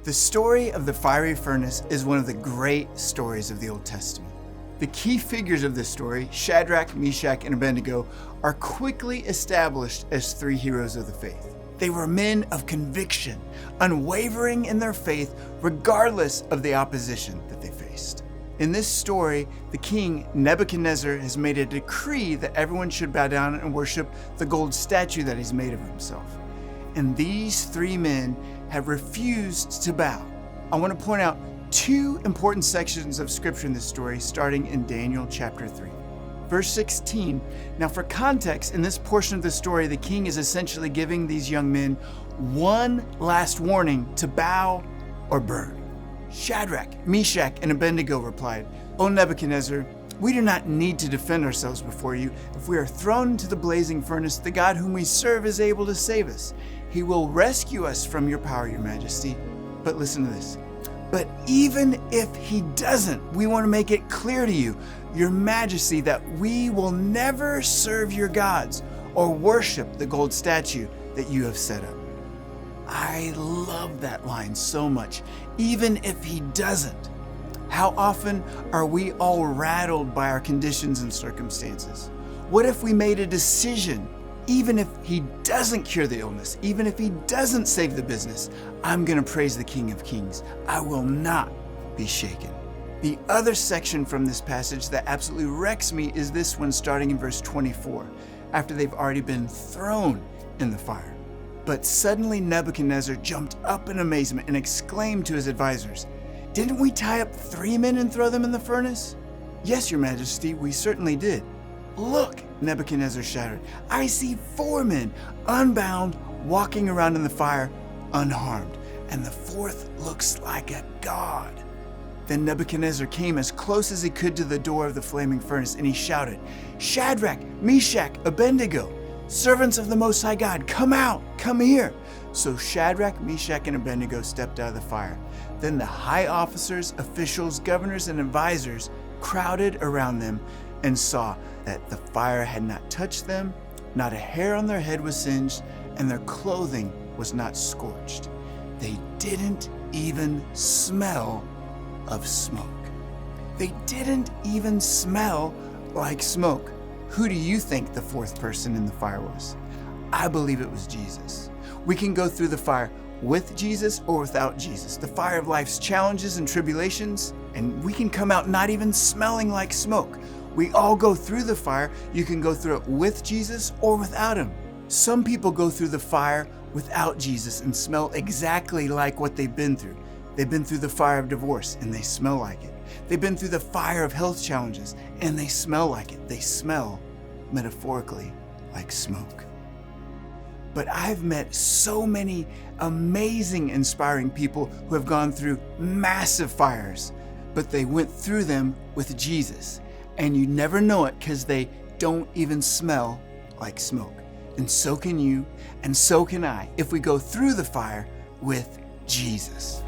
The story of the fiery furnace is one of the great stories of the Old Testament. The key figures of this story, Shadrach, Meshach, and Abednego, are quickly established as three heroes of the faith. They were men of conviction, unwavering in their faith regardless of the opposition that they faced. In this story, the king Nebuchadnezzar has made a decree that everyone should bow down and worship the gold statue that he's made of himself. And these three men have refused to bow. I want to point out two important sections of scripture in this story, starting in Daniel chapter 3. Verse 16, now for context, in this portion of the story, the king is essentially giving these young men one last warning to bow or burn. Shadrach, Meshach, and Abednego replied, O Nebuchadnezzar, we do not need to defend ourselves before you. If we are thrown into the blazing furnace, the God whom we serve is able to save us. He will rescue us from your power, your majesty. But listen to this. But even if he doesn't, we want to make it clear to you, your majesty, that we will never serve your gods or worship the gold statue that you have set up. I love that line so much. Even if he doesn't. How often are we all rattled by our conditions and circumstances? What if we made a decision, even if he doesn't cure the illness, even if he doesn't save the business, I'm going to praise the King of Kings. I will not be shaken. The other section from this passage that absolutely wrecks me is this one, starting in verse 24, after they've already been thrown in the fire. But suddenly Nebuchadnezzar jumped up in amazement and exclaimed to his advisors, didn't we tie up 3 men and throw them in the furnace? Yes, your majesty, we certainly did. Look, Nebuchadnezzar shouted, I see 4 men, unbound, walking around in the fire, unharmed, and the 4th looks like a god. Then Nebuchadnezzar came as close as he could to the door of the flaming furnace, and he shouted, Shadrach, Meshach, Abednego, servants of the Most High God, come out, come here. So Shadrach, Meshach, and Abednego stepped out of the fire. Then the high officers, officials, governors, and advisors crowded around them and saw that the fire had not touched them, not a hair on their head was singed, and their clothing was not scorched. They didn't even smell of smoke. They didn't even smell like smoke. Who do you think the 4th person in the fire was? I believe it was Jesus. We can go through the fire with Jesus or without Jesus, the fire of life's challenges and tribulations, and we can come out not even smelling like smoke. We all go through the fire. You can go through it with Jesus or without him. Some people go through the fire without Jesus and smell exactly like what they've been through. They've been through the fire of divorce and they smell like it. They've been through the fire of health challenges and they smell like it. They smell, metaphorically, like smoke. But I've met so many amazing, inspiring people who have gone through massive fires, but they went through them with Jesus. And you never know it because they don't even smell like smoke. And so can you, and so can I, if we go through the fire with Jesus.